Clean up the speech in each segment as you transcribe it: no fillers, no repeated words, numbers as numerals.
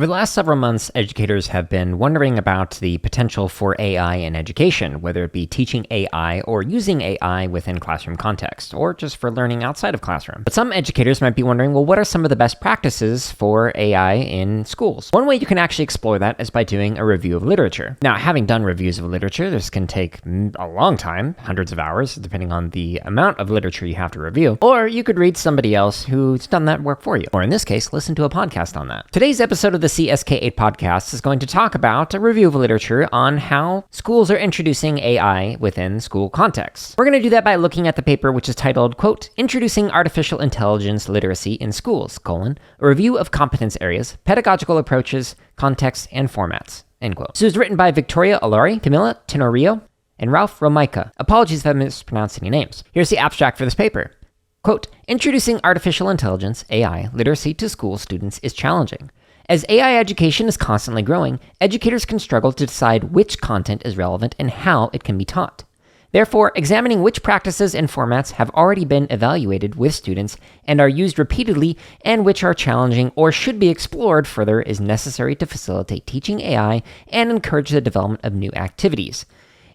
Over the last several months, educators have been wondering about the potential for AI in education, whether it be teaching AI or using AI within classroom context, or just for learning outside of classroom. But some educators might be wondering, well, what are some of the best practices for AI in schools? One way you can actually explore that is by doing a review of literature. Now, having done reviews of literature, this can take a long time, hundreds of hours, depending on the amount of literature you have to review, or you could read somebody else who's done that work for you, or in this case, listen to a podcast on that. Today's episode of the CSK8 podcast is going to talk about a review of literature on how schools are introducing AI within school contexts. We're going to do that by looking at the paper, which is titled, quote, Introducing Artificial Intelligence Literacy in Schools, a review of competence areas, pedagogical approaches, contexts, and formats, end quote. So it was written by Victoria Olari, Camilla Tenório, and Ralph Romeike. Apologies if I mispronounced any names. Here's the abstract for this paper. Quote, Introducing artificial intelligence, AI, literacy to school students is challenging. As AI education is constantly growing, educators can struggle to decide which content is relevant and how it can be taught. Therefore, examining which practices and formats have already been evaluated with students and are used repeatedly and which are challenging or should be explored further is necessary to facilitate teaching AI and encourage the development of new activities.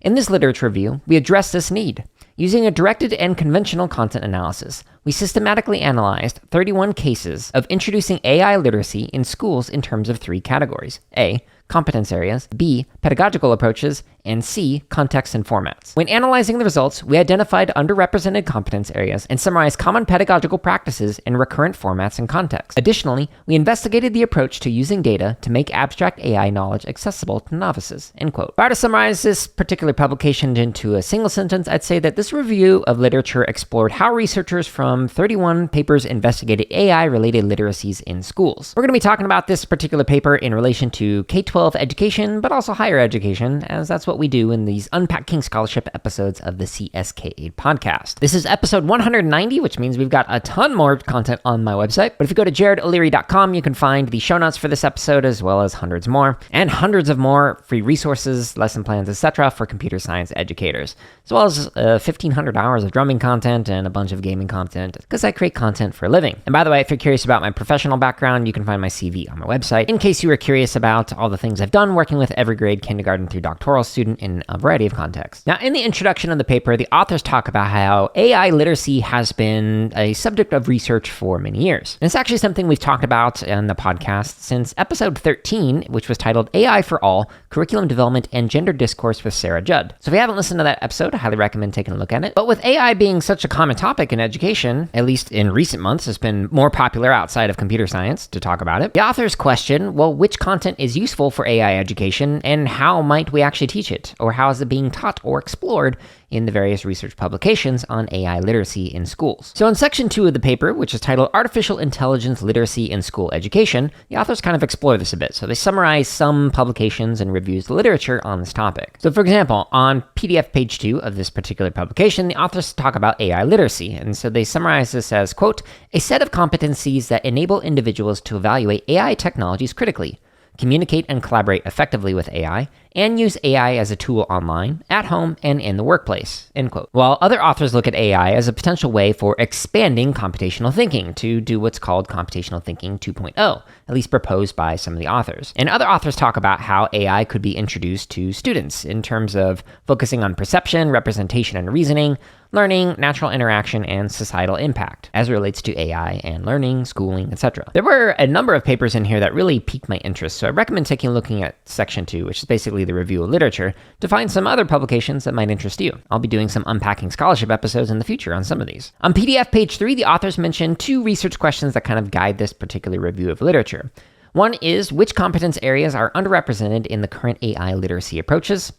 In this literature review, we address this need. Using a directed and conventional content analysis, we systematically analyzed 31 cases of introducing AI literacy in schools in terms of three categories: A, competence areas, B, pedagogical approaches, and C, contexts and formats. When analyzing the results, we identified underrepresented competence areas and summarized common pedagogical practices in recurrent formats and contexts. Additionally, we investigated the approach to using data to make abstract AI knowledge accessible to novices, end quote. If I were to summarize this particular publication into a single sentence, I'd say that this review of literature explored how researchers from 31 papers investigated AI-related literacies in schools. We're going to be talking about this particular paper in relation to K-12 education, but also higher education, as that's what we do in these Unpacking Scholarship episodes of the CSK8 podcast. This is episode 190, which means we've got a ton more content on my website. But if you go to jaredolari.com, you can find the show notes for this episode, as well as hundreds more, and hundreds of more free resources, lesson plans, etc. for computer science educators, as well as 1,500 hours of drumming content and a bunch of gaming content, because I create content for a living. And by the way, if you're curious about my professional background, you can find my CV on my website, in case you were curious about all the things I've done working with every grade, kindergarten through doctoral student in a variety of contexts. Now, in the introduction of the paper, the authors talk about how AI literacy has been a subject of research for many years. And it's actually something we've talked about in the podcast since episode 13, which was titled AI for All, Curriculum Development and Gender Discourse with Sarah Judd. So if you haven't listened to that episode, I highly recommend taking a look at it. But with AI being such a common topic in education, at least in recent months, it's been more popular outside of computer science to talk about it. The authors question, well, which content is useful for AI education and how might we actually teach it? Or how is it being taught or explored in the various research publications on AI literacy in schools? So in section 2 of the paper, which is titled Artificial Intelligence Literacy in School Education, the authors kind of explore this a bit. So they summarize some publications and reviews the literature on this topic. So for example, on PDF page 2 of this particular publication, the authors talk about AI literacy. And so they summarize this as, quote, a set of competencies that enable individuals to evaluate AI technologies critically, communicate and collaborate effectively with AI, and use AI as a tool online, at home, and in the workplace, end quote. While other authors look at AI as a potential way for expanding computational thinking to do what's called computational thinking 2.0, at least proposed by some of the authors. And other authors talk about how AI could be introduced to students in terms of focusing on perception, representation, and reasoning, learning, natural interaction, and societal impact as it relates to AI and learning, schooling, etc. There were a number of papers in here that really piqued my interest, so I recommend taking a look at section 2, which is basically the review of literature, to find some other publications that might interest you. I'll be doing some Unpacking Scholarship episodes in the future on some of these. On PDF page 3, the authors mention 2 research questions that kind of guide this particular review of literature. One is, which competence areas are underrepresented in the current AI literacy approaches?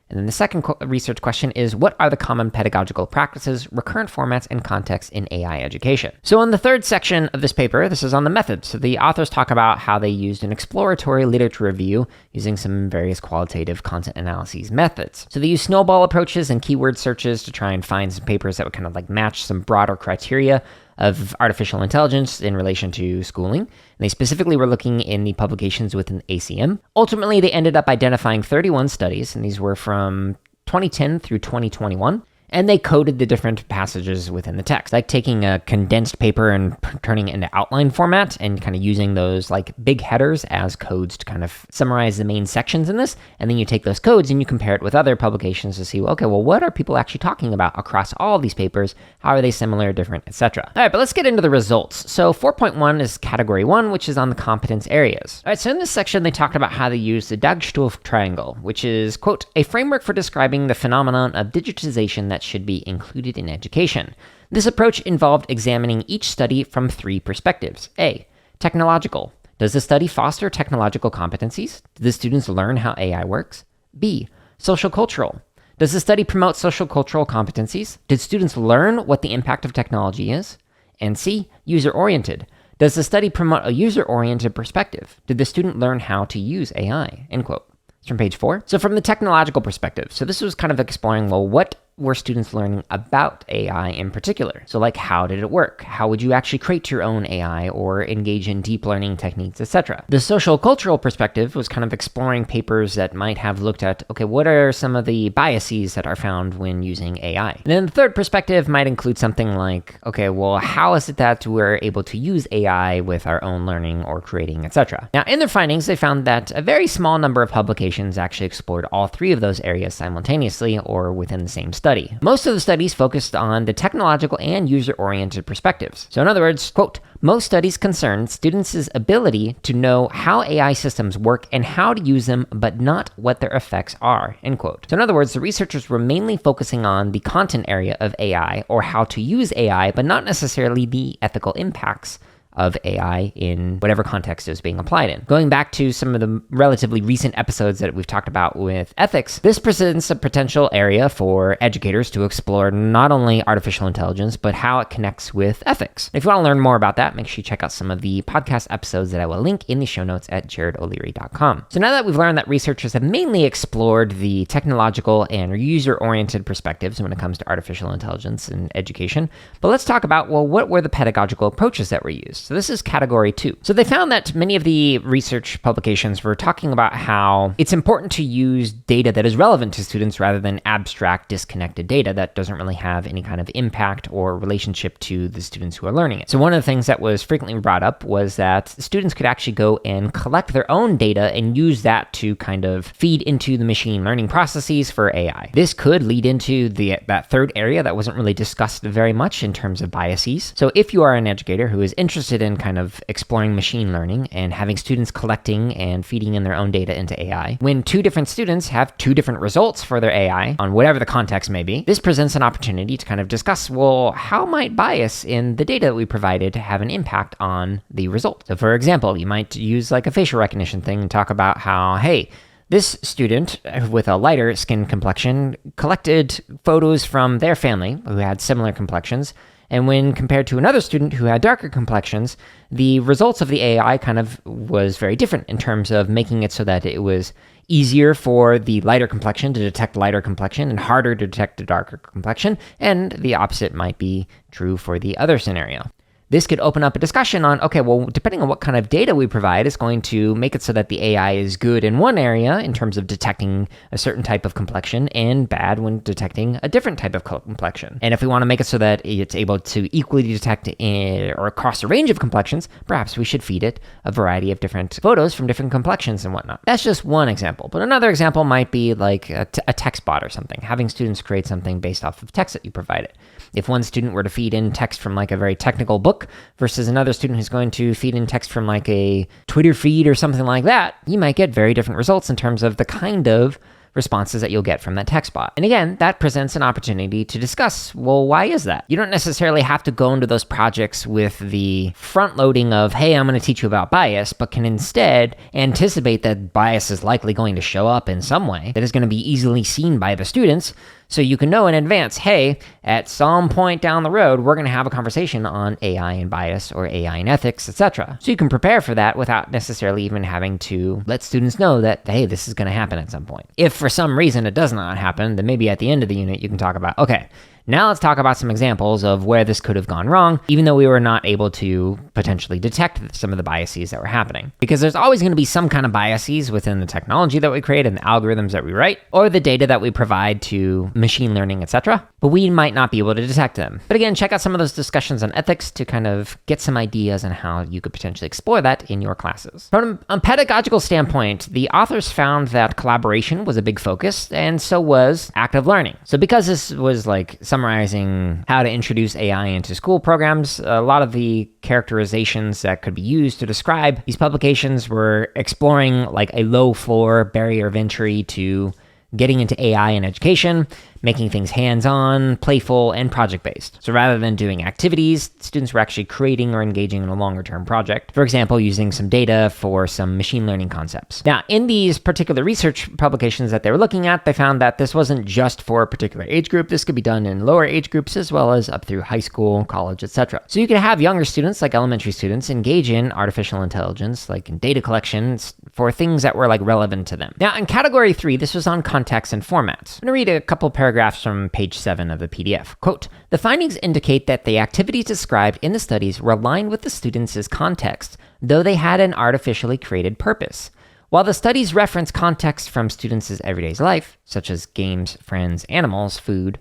And then the second research question is, what are the common pedagogical practices, recurrent formats, and contexts in AI education? So on the third section of this paper, this is on the methods. So the authors talk about how they used an exploratory literature review using some various qualitative content analyses methods. So they use snowball approaches and keyword searches to try and find some papers that would kind of like match some broader criteria of artificial intelligence in relation to schooling. And they specifically were looking in the publications within ACM. Ultimately, they ended up identifying 31 studies, and these were from 2010 through 2021. and they coded the different passages within the text, like taking a condensed paper and turning it into outline format and kind of using those like big headers as codes to kind of summarize the main sections in this. And then you take those codes and you compare it with other publications to see, okay, well, what are people actually talking about across all of these papers? How are they similar, different, etc.? All right, but let's get into the results. So 4.1 is category 1, which is on the competence areas. All right, so in this section, they talked about how they use the Dargestow triangle, which is, quote, a framework for describing the phenomenon of digitization that should be included in education. This approach involved examining each study from 3 perspectives. A, technological. Does the study foster technological competencies? Do the students learn how AI works? B, social cultural. Does the study promote social cultural competencies? Did students learn what the impact of technology is? And C, user-oriented. Does the study promote a user-oriented perspective? Did the student learn how to use AI? End quote. It's from page 4. So from the technological perspective, so this was kind of exploring, well, what were students learning about AI in particular? So like, how did it work? How would you actually create your own AI or engage in deep learning techniques, etc.? The social cultural perspective was kind of exploring papers that might have looked at, okay, what are some of the biases that are found when using AI? And then the third perspective might include something like, okay, well, how is it that we're able to use AI with our own learning or creating, etc.? Now, in their findings, they found that a very small number of publications actually explored all 3 of those areas simultaneously or within the same study. Most of the studies focused on the technological and user-oriented perspectives. So in other words, quote, most studies concern students' ability to know how AI systems work and how to use them, but not what their effects are, end quote. So in other words, the researchers were mainly focusing on the content area of AI or how to use AI, but not necessarily the ethical impacts of AI in whatever context it was being applied in. Going back to some of the relatively recent episodes that we've talked about with ethics, this presents a potential area for educators to explore not only artificial intelligence, but how it connects with ethics. If you want to learn more about that, make sure you check out some of the podcast episodes that I will link in the show notes at jaredolari.com. So now that we've learned that researchers have mainly explored the technological and user-oriented perspectives when it comes to artificial intelligence in education, but let's talk about, well, what were the pedagogical approaches that were used? So this is category 2. So they found that many of the research publications were talking about how it's important to use data that is relevant to students rather than abstract, disconnected data that doesn't really have any kind of impact or relationship to the students who are learning it. So one of the things that was frequently brought up was that students could actually go and collect their own data and use that to kind of feed into the machine learning processes for AI. This could lead into that third area that wasn't really discussed very much in terms of biases. So if you are an educator who is interested in kind of exploring machine learning and having students collecting and feeding in their own data into AI, when 2 different students have 2 different results for their AI on whatever the context may be, this presents an opportunity to kind of discuss, well, how might bias in the data that we provided have an impact on the result? So for example, you might use like a facial recognition thing and talk about how, hey, this student with a lighter skin complexion collected photos from their family who had similar complexions, and when compared to another student who had darker complexions, the results of the AI kind of was very different in terms of making it so that it was easier for the lighter complexion to detect lighter complexion and harder to detect the darker complexion, and the opposite might be true for the other scenario. This could open up a discussion on, okay, well, depending on what kind of data we provide, is going to make it so that the AI is good in one area in terms of detecting a certain type of complexion and bad when detecting a different type of complexion. And if we want to make it so that it's able to equally detect or across a range of complexions, perhaps we should feed it a variety of different photos from different complexions and whatnot. That's just one example. But another example might be like a text bot or something, having students create something based off of text that you provided. If one student were to feed in text from like a very technical book versus another student who's going to feed in text from like a Twitter feed or something like that, you might get very different results in terms of the kind of responses that you'll get from that text bot. And again, that presents an opportunity to discuss, well, why is that? You don't necessarily have to go into those projects with the front loading of, hey, I'm going to teach you about bias, but can instead anticipate that bias is likely going to show up in some way that is going to be easily seen by the students. So you can know in advance, hey, at some point down the road, we're going to have a conversation on AI and bias or AI and ethics, etc. So you can prepare for that without necessarily even having to let students know that, hey, this is going to happen at some point. If for some reason it does not happen, then maybe at the end of the unit, you can talk about, okay, Now let's talk about some examples of where this could have gone wrong, even though we were not able to potentially detect some of the biases that were happening. Because there's always going to be some kind of biases within the technology that we create and the algorithms that we write, or the data that we provide to machine learning, etc. But we might not be able to detect them. But again, check out some of those discussions on ethics to kind of get some ideas on how you could potentially explore that in your classes. From a pedagogical standpoint, the authors found that collaboration was a big focus, and so was active learning. So because this was like summarizing how to introduce AI into school programs, a lot of the characterizations that could be used to describe these publications were exploring like a low floor barrier of entry to getting into AI in education, making things hands-on, playful, and project-based. So rather than doing activities, students were actually creating or engaging in a longer-term project. For example, using some data for some machine learning concepts. Now, in these particular research publications that they were looking at, they found that this wasn't just for a particular age group. This could be done in lower age groups as well as up through high school, college, etc. So you could have younger students, like elementary students, engage in artificial intelligence, like in data collection, for things that were like relevant to them. Now, in category 3, this was on context and formats. I'm going to read a couple paragraphs from page 7 of the PDF. Quote, "The findings indicate that the activities described in the studies were aligned with the students' context, though they had an artificially created purpose. While the studies reference context from students' everyday life, such as games, friends, animals, food,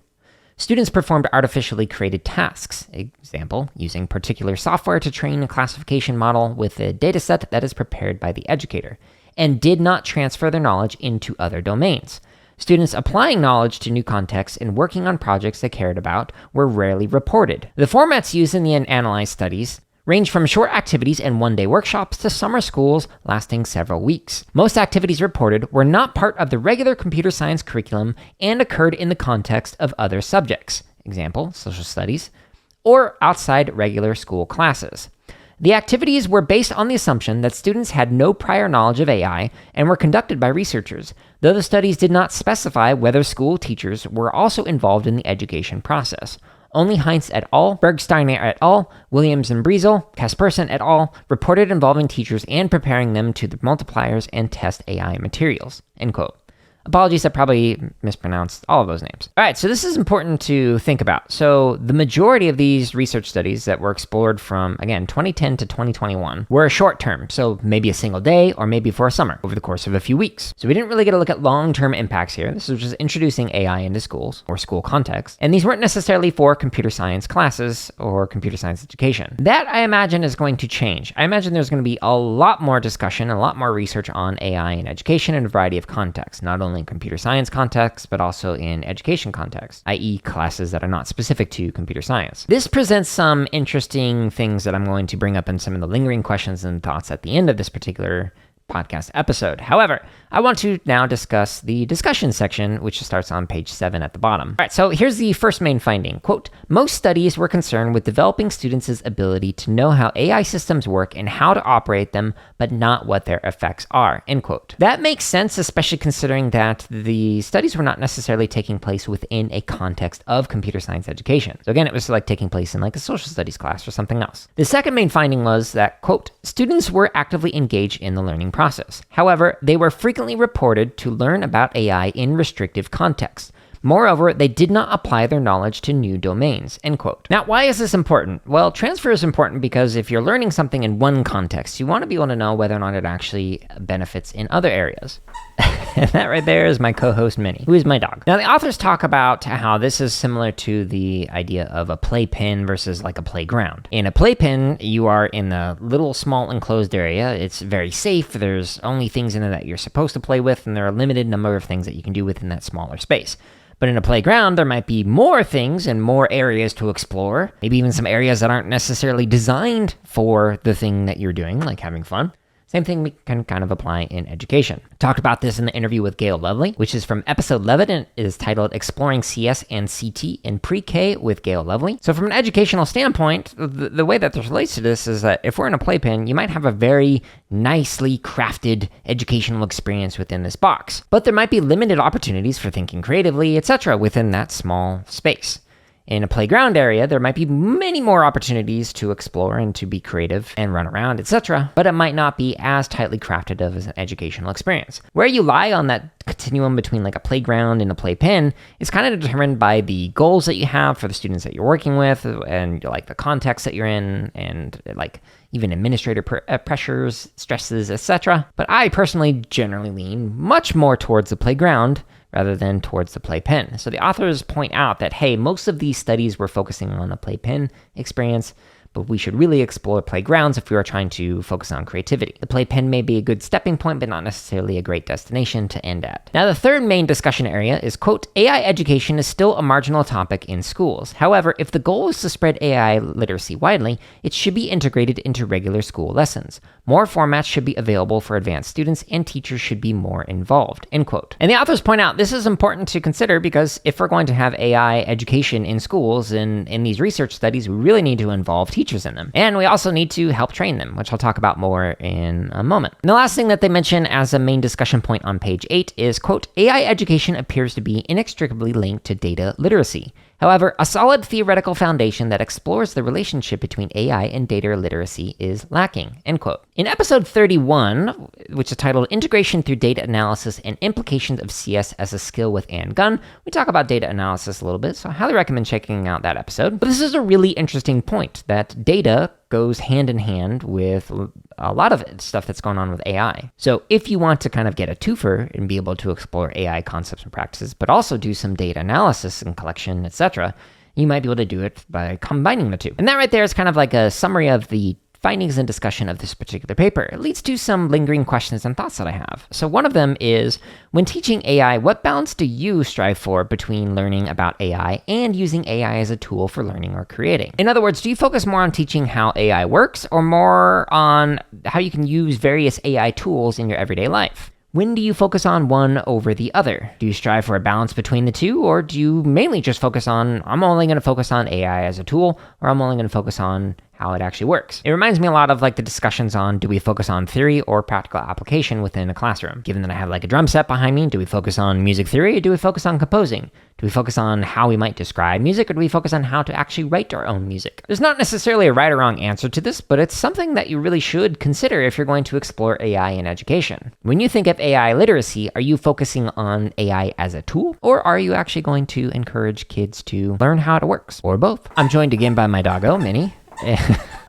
students performed artificially created tasks, example, using particular software to train a classification model with a dataset that is prepared by the educator, and did not transfer their knowledge into other domains. Students applying knowledge to new contexts and working on projects they cared about were rarely reported. The formats used in the analyzed studies range from short activities and one-day workshops to summer schools lasting several weeks. Most activities reported were not part of the regular computer science curriculum and occurred in the context of other subjects, example, social studies, or outside regular school classes. The activities were based on the assumption that students had no prior knowledge of AI and were conducted by researchers, though the studies did not specify whether school teachers were also involved in the education process. Only Heinz et al., Bergsteiner et al., Williams and Briesel, Kasperson et al. Reported involving teachers and preparing them to the multipliers and test AI materials." End quote. Apologies, I probably mispronounced all of those names. All right, so this is important to think about. So the majority of these research studies that were explored from, again, 2010 to 2021 were short term, so maybe a single day or maybe for a summer over the course of a few weeks. So we didn't really get a look at long-term impacts here. This was just introducing AI into schools or school context. And these weren't necessarily for computer science classes or computer science education. That, I imagine, is going to change. I imagine there's going to be a lot more discussion, a lot more research on AI in education in a variety of contexts, not only in computer science context, but also in education context, i.e. classes that are not specific to computer science. This presents some interesting things that I'm going to bring up in some of the lingering questions and thoughts at the end of this particular podcast episode. However, I want to now discuss the discussion section, which starts on page 7 at the bottom. All right, so here's the first main finding. Quote, "Most studies were concerned with developing students' ability to know how AI systems work and how to operate them, but not what their effects are." End quote. That makes sense, especially considering that the studies were not necessarily taking place within a context of computer science education. So again, it was like taking place in like a social studies class or something else. The second main finding was that, quote, "Students were actively engaged in the learning process. However, they were frequently reported to learn about AI in restrictive contexts. Moreover, they did not apply their knowledge to new domains." End quote. Now, why is this important? Well, transfer is important because if you're learning something in one context, you want to be able to know whether or not it actually benefits in other areas. And that right there is my co-host Minnie, who is my dog. Now, the authors talk about how this is similar to the idea of a playpen versus like a playground. In a playpen, you are in a little small enclosed area. It's very safe. There's only things in it that you're supposed to play with, and there are a limited number of things that you can do within that smaller space. But in a playground, there might be more things and more areas to explore, maybe even some areas that aren't necessarily designed for the thing that you're doing, like having fun. Same thing we can kind of apply in education. Talked about this in the interview with Gail Lovely, which is from episode 11 and is titled Exploring CS and CT in Pre-K with Gail Lovely. So from an educational standpoint, the way that this relates to this is that if we're in a playpen, you might have a very nicely crafted educational experience within this box, but there might be limited opportunities for thinking creatively, etc. within that small space. In a playground area, there might be many more opportunities to explore and to be creative and run around, etc., but it might not be as tightly crafted as an educational experience. Where you lie on that continuum between like a playground and a playpen is kind of determined by the goals that you have for the students that you're working with and like the context that you're in and like even administrator pressures, stresses, etc. But I personally generally lean much more towards the playground rather than towards the playpen. So the authors point out that, hey, most of these studies were focusing on the playpen experience, but we should really explore playgrounds if we are trying to focus on creativity. The playpen may be a good stepping point, but not necessarily a great destination to end at. Now, the third main discussion area is, quote, AI education is still a marginal topic in schools. However, if the goal is to spread AI literacy widely, it should be integrated into regular school lessons. More formats should be available for advanced students, and teachers should be more involved, end quote. And the authors point out this is important to consider because if we're going to have AI education in schools and in these research studies, we really need to involve teachers in them. And we also need to help train them, which I'll talk about more in a moment. And the last thing that they mention as a main discussion point on page 8 is, quote, AI education appears to be inextricably linked to data literacy. However, a solid theoretical foundation that explores the relationship between AI and data literacy is lacking, end quote. In episode 31, which is titled Integration Through Data Analysis and Implications of CS as a Skill with Ann Gunn, we talk about data analysis a little bit, so I highly recommend checking out that episode. But this is a really interesting point, that data goes hand in hand with a lot of stuff that's going on with AI. So if you want to kind of get a twofer and be able to explore AI concepts and practices, but also do some data analysis and collection, etc., you might be able to do it by combining the two. And that right there is kind of like a summary of the findings and discussion of this particular paper. It leads to some lingering questions and thoughts that I have. So one of them is, when teaching AI, what balance do you strive for between learning about AI and using AI as a tool for learning or creating? In other words, do you focus more on teaching how AI works or more on how you can use various AI tools in your everyday life? When do you focus on one over the other? Do you strive for a balance between the two, or do you mainly just focus on, I'm only going to focus on AI as a tool, or I'm only going to focus on how it actually works? It reminds me a lot of like the discussions on, do we focus on theory or practical application within a classroom? Given that I have like a drum set behind me, do we focus on music theory or do we focus on composing? Do we focus on how we might describe music, or do we focus on how to actually write our own music? There's not necessarily a right or wrong answer to this, but it's something that you really should consider if you're going to explore AI in education. When you think of AI literacy, are you focusing on AI as a tool, or are you actually going to encourage kids to learn how it works, or both? I'm joined again by my doggo, Minnie.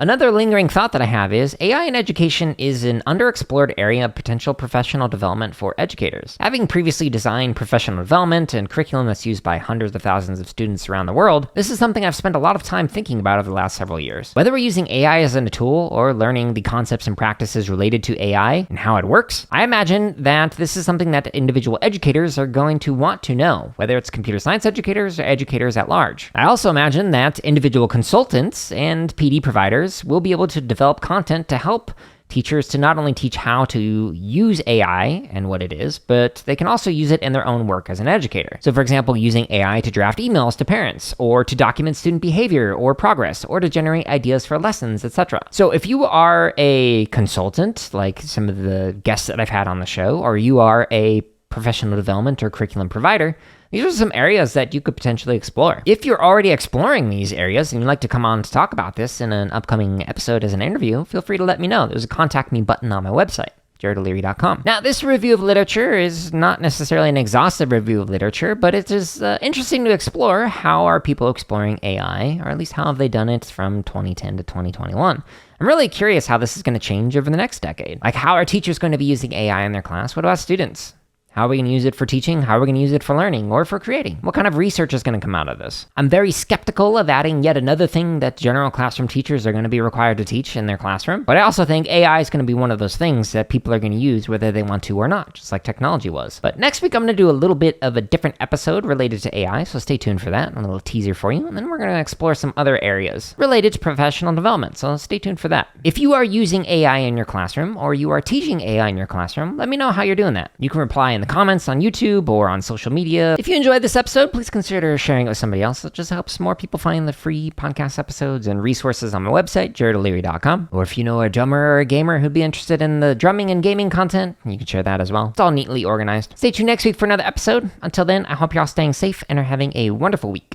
Another lingering thought that I have is, AI in education is an underexplored area of potential professional development for educators. Having previously designed professional development and curriculum that's used by hundreds of thousands of students around the world, this is something I've spent a lot of time thinking about over the last several years. Whether we're using AI as a tool or learning the concepts and practices related to AI and how it works, I imagine that this is something that individual educators are going to want to know, whether it's computer science educators or educators at large. I also imagine that individual consultants and PD providers will be able to develop content to help teachers to not only teach how to use AI and what it is, but they can also use it in their own work as an educator. So for example, using AI to draft emails to parents, or to document student behavior or progress, or to generate ideas for lessons, etc. So if you are a consultant, like some of the guests that I've had on the show, or you are a professional development or curriculum provider, these are some areas that you could potentially explore. If you're already exploring these areas and you'd like to come on to talk about this in an upcoming episode as an interview, feel free to let me know. There's a contact me button on my website, jaredolari.com. Now, this review of literature is not necessarily an exhaustive review of literature, but it is interesting to explore how are people exploring AI, or at least how have they done it from 2010 to 2021. I'm really curious how this is going to change over the next decade. Like, how are teachers going to be using AI in their class? What about students? How are we going to use it for teaching? How are we going to use it for learning or for creating? What kind of research is going to come out of this? I'm very skeptical of adding yet another thing that general classroom teachers are going to be required to teach in their classroom. But I also think AI is going to be one of those things that people are going to use whether they want to or not, just like technology was. But next week, I'm going to do a little bit of a different episode related to AI, so stay tuned for that. A little teaser for you. And then we're going to explore some other areas related to professional development, so stay tuned for that. If you are using AI in your classroom, or you are teaching AI in your classroom, let me know how you're doing that. You can reply in the comments on YouTube or on social media. If you enjoyed this episode, please consider sharing it with somebody else. It just helps more people find the free podcast episodes and resources on my website, jaredolari.com. Or if you know a drummer or a gamer who'd be interested in the drumming and gaming content, you can share that as well. It's all neatly organized. Stay tuned next week for another episode. Until then, I hope you're all staying safe and are having a wonderful week.